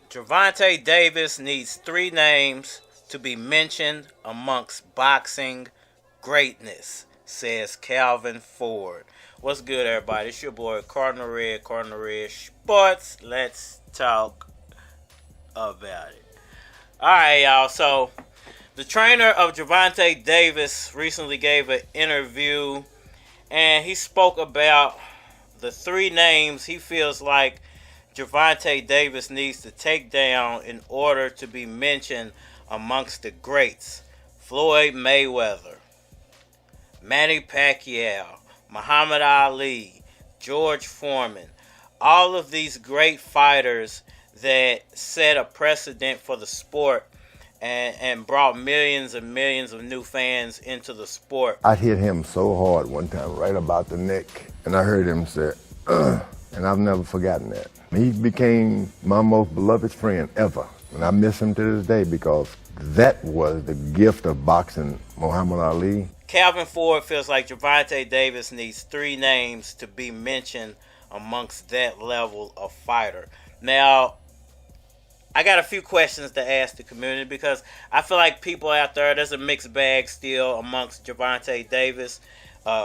Gervonta Davis needs 3 names to be mentioned amongst boxing greatness, says Calvin Ford. What's good, everybody? It's your boy Cardinal Red Sports. Let's talk about it. Alright, y'all. So, the trainer of Gervonta Davis recently gave an interview, and he spoke about the 3 names he feels like Gervonta Davis needs to take down in order to be mentioned amongst the greats. Floyd Mayweather, Manny Pacquiao, Muhammad Ali, George Foreman. All of these great fighters that set a precedent for the sport and brought millions and millions of new fans into the sport. I hit him so hard one time, right about the neck, and I heard him say, and I've never forgotten that. He became my most beloved friend ever, and I miss him to this day because that was the gift of boxing, Muhammad Ali. Calvin Ford feels like Gervonta Davis needs 3 names to be mentioned amongst that level of fighter. Now, I got a few questions to ask the community because I feel like people out there's a mixed bag still amongst Gervonta Davis,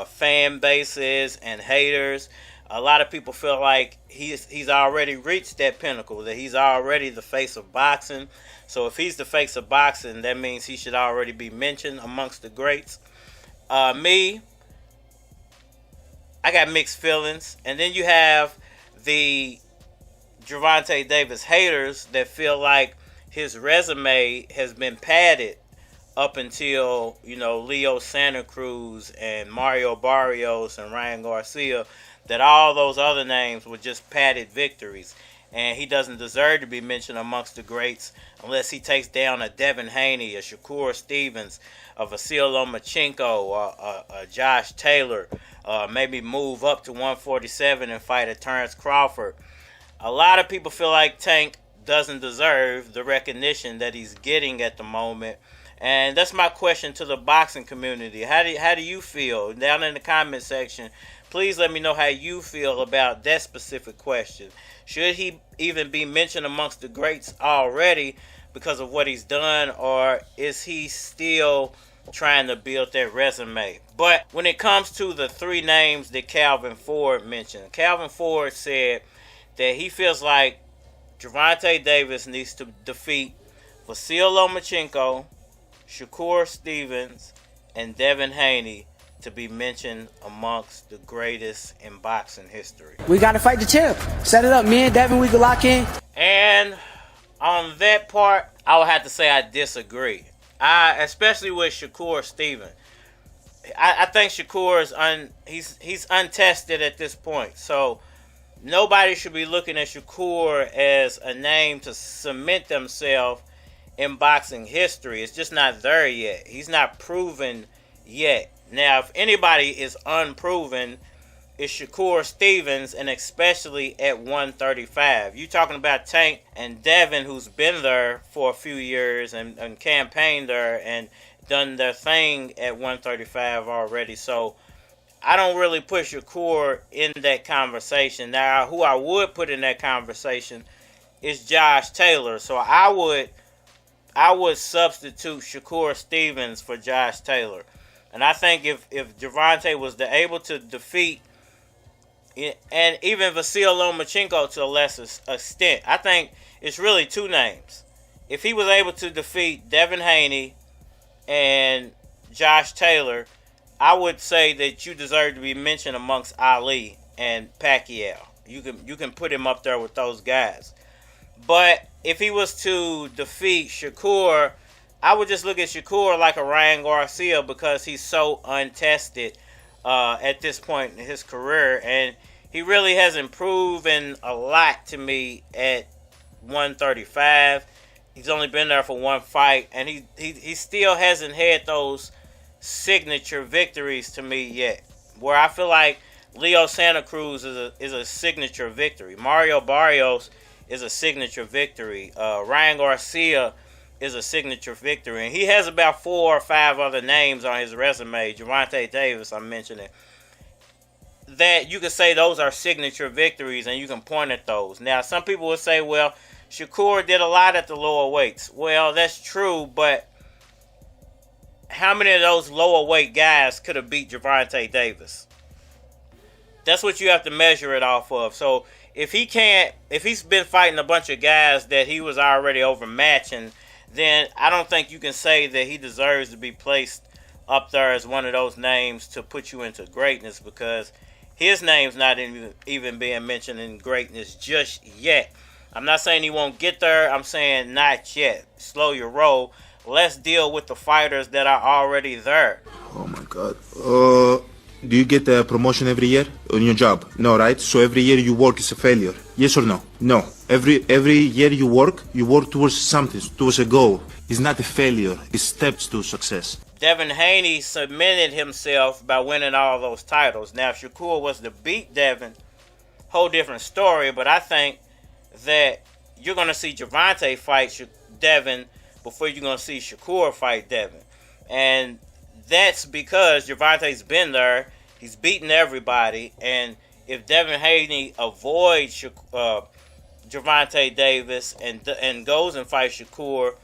fan bases and haters. A lot of people feel like he's already reached that pinnacle, that he's already the face of boxing. So if he's the face of boxing, that means he should already be mentioned amongst the greats. Me, I got mixed feelings. And then you have the Gervonta Davis haters that feel like his resume has been padded up until, Leo Santa Cruz and Mario Barrios and Ryan Garcia, that all those other names were just padded victories. And he doesn't deserve to be mentioned amongst the greats unless he takes down a Devin Haney, a Shakur Stevenson, a Shuichiro Lomachenko, a Josh Taylor, maybe move up to 147 and fight a Terrence Crawford. A lot of people feel like Tank doesn't deserve the recognition that he's getting at the moment. And that's my question to the boxing community. How do you feel? Down in the comment section, please let me know how you feel about that specific question. Should he even be mentioned amongst the greats already because of what he's done, or is he still trying to build that resume? But when it comes to the 3 names that Calvin Ford mentioned, Calvin Ford said that he feels like Gervonta Davis needs to defeat Shuichiro Lomachenko, Shakur Stevenson, and Devin Haney to be mentioned amongst the greatest in boxing history. We got to fight the champ. Set it up. Me and Devin, we can lock in. And on that part, I would have to say I disagree. Especially with Shakur Stevenson. I think Shakur is he's untested at this point. So nobody should be looking at Shakur as a name to cement themselves in boxing history. It's just not there yet. He's not proven yet. Now, if anybody is unproven, it's Shakur Stevenson, and especially at 135. You talking about Tank and Devin, who's been there for a few years and campaigned there and done their thing at 135 already. So I don't really put Shakur in that conversation. Now, who I would put in that conversation is Josh Taylor. So I would substitute Shakur Stevenson for Josh Taylor. And I think if Gervonta was able to defeat, and even Shuichiro Lomachenko to a lesser extent, I think it's really 2 names. If he was able to defeat Devin Haney and Josh Taylor, I would say that you deserve to be mentioned amongst Ali and Pacquiao. You can put him up there with those guys. But if he was to defeat Shakur, I would just look at Shakur like a Ryan Garcia because he's so untested at this point in his career. And he really hasn't proven a lot to me at 135. He's only been there for 1 fight. And he still hasn't had those signature victories to me yet. Where I feel like Leo Santa Cruz is a signature victory. Mario Barrios is a signature victory. Ryan Garcia is a signature victory. And he has about 4 or 5 other names on his resume. Gervonta Davis, I'm mentioning, that you can say those are signature victories, and you can point at those. Now, some people will say, well, Shakur did a lot at the lower weights. Well, that's true, but how many of those lower weight guys could have beat Gervonta Davis? That's what you have to measure it off of. So if he's been fighting a bunch of guys that he was already overmatching, then I don't think you can say that he deserves to be placed up there as one of those names to put you into greatness, because his name's not even being mentioned in greatness just yet. I'm not saying he won't get there. I'm saying not yet. Slow your roll. Let's deal with the fighters that are already there. Oh my God. Do you get a promotion every year on your job? No, right? So every year you work is a failure. Yes or no? No. Every year you work towards something, towards a goal. It's not a failure. It's steps to success. Devin Haney cemented himself by winning all those titles. Now, if Shakur was to beat Devin, whole different story. But I think that you're going to see Gervonta fight Devin before you're going to see Shakur fight Devin. And that's because Gervonta's been there. He's beaten everybody. And if Devin Haney avoids Gervonta Davis and goes and fights Shakur,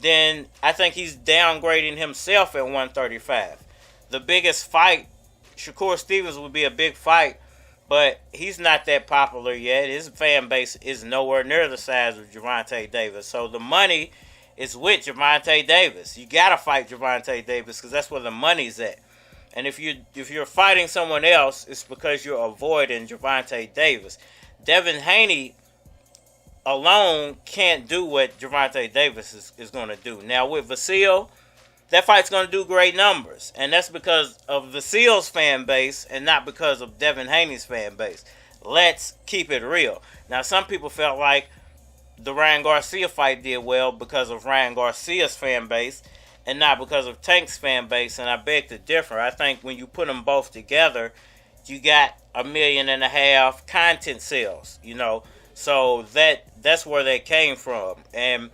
then I think he's downgrading himself at 135. The biggest fight, Shakur Stevenson, would be a big fight, but he's not that popular yet. His fan base is nowhere near the size of Gervonta Davis. So the money is with Gervonta Davis. You got to fight Gervonta Davis because that's where the money's at. And if you're fighting someone else, it's because you're avoiding Gervonta Davis. Devin Haney alone can't do what Gervonta Davis is going to do. Now with Vasil, that fight's going to do great numbers. And that's because of Vasil's fan base and not because of Devin Haney's fan base. Let's keep it real. Now some people felt like the Ryan Garcia fight did well because of Ryan Garcia's fan base and not because of Tank's fan base. And I beg to differ. I think when you put them both together, you got 1.5 million content sales, So that's where they came from. And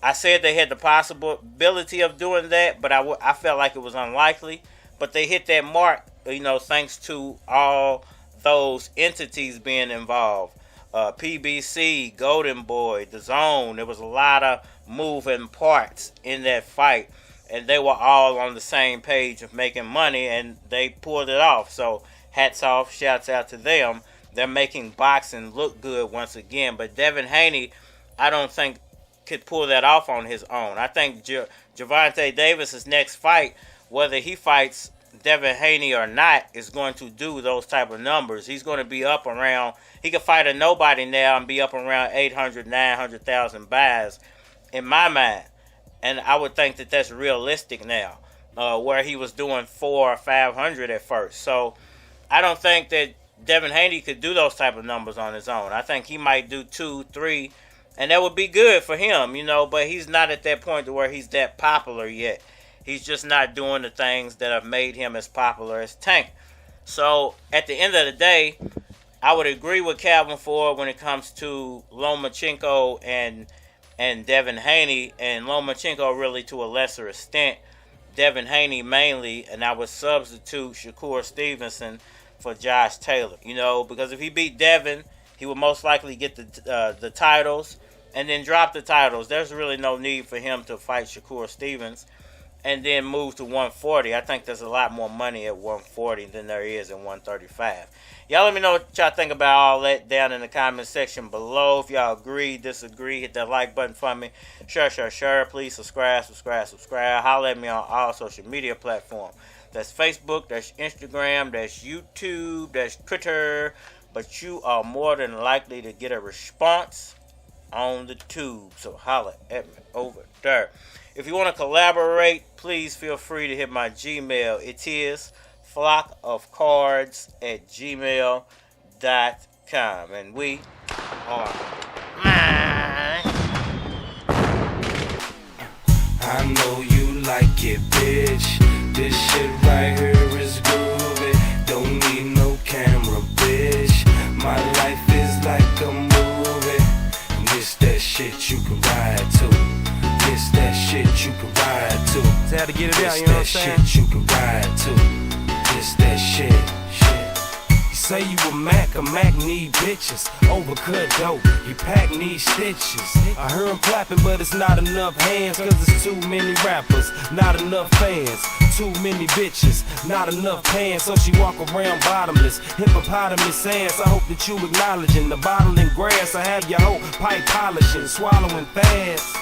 I said they had the possibility of doing that, but I felt like it was unlikely. But they hit that mark, thanks to all those entities being involved. PBC, Golden Boy, The Zone. There was a lot of moving parts in that fight. And they were all on the same page of making money, and they pulled it off. So hats off, shouts out to them. They're making boxing look good once again. But Devin Haney, I don't think, could pull that off on his own. I think Gervonta Davis' next fight, whether he fights Devin Haney or not, is going to do those type of numbers. He's going to be up around, he could fight a nobody now and be up around 800, 900,000 buys in my mind. And I would think that that's realistic now, where he was doing 400 or 500 at first. So I don't think that Devin Haney could do those type of numbers on his own. I think he might do 2, 3, and that would be good for him, but he's not at that point to where he's that popular yet. He's just not doing the things that have made him as popular as Tank. So at the end of the day, I would agree with Calvin Ford when it comes to Lomachenko and Devin Haney, and Lomachenko really to a lesser extent, Devin Haney mainly, and I would substitute Shakur Stevenson for Josh Taylor, because if he beat Devin, he would most likely get the titles and then drop the titles. There's really no need for him to fight Shakur Stevens and then move to 140. I think there's a lot more money at 140 than there is in 135. Y'all let me know what y'all think about all that down in the comment section below. If y'all agree, disagree, hit that like button for me. Share. Please subscribe. Holler at me on all social media platforms. That's Facebook, that's Instagram, that's YouTube, that's Twitter. But you are more than likely to get a response on the tube. So holler at me over there. If you want to collaborate, please feel free to hit my Gmail. It is flockofcards@gmail.com. And we are I know you like it, bitch. This shit right here is groovy. Don't need no camera, bitch. My life is like a movie. And this that shit you can ride to. This that shit. get it out, This you know what I'm that saying? shit you can ride to. This that shit. You say you a Mac need bitches. Overcut dope, you pack need stitches. I hear him clapping, but it's not enough hands. Cause it's too many rappers, not enough fans. Too many bitches, not enough pants. So she walk around bottomless, hippopotamus ass. I hope that you acknowledging the bottle and grass. I have your whole pipe polishing, swallowing fast.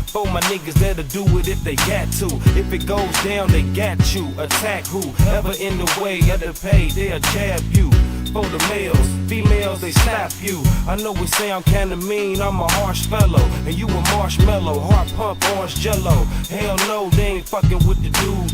For my niggas that'll do it if they got to. If it goes down, they got you. Attack whoever in the way of the pay, they'll jab you. For the males, females, they slap you. I know it sound kinda mean, I'm a harsh fellow. And you a marshmallow, heart pump, orange jello. Hell no, they ain't fucking with the dude.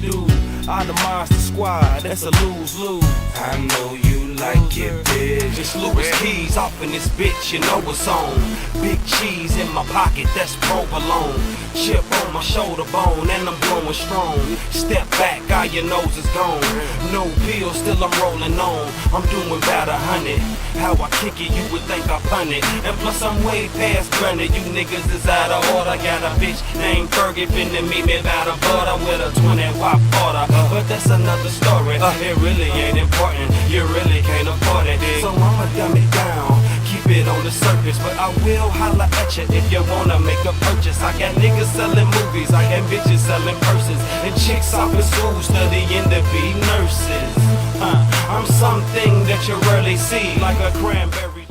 I the monster squad, that's a lose-lose. I know you like it, bitch. It's Louis Keys off in this bitch, you know it's on. Big cheese in my pocket, that's provolone. Chip on my shoulder bone, and I'm blowing strong. Step back, all your nose is gone. No pills, still I'm rolling on. I'm doing about 100. How I kick it, you would think I pun it. And plus I'm way past running. You niggas is out of order. Got a bitch named Fergie finna meet me by the border with a 20-watt order. But that's another story. It really ain't important. You really can't afford it. So I'ma dumb it down. Keep it on the surface, but I will holla at you if you wanna make a purchase. I got niggas selling movies, I got bitches selling purses, and chicks off in school studying to be nurses. I'm something that you rarely see, like a cranberry.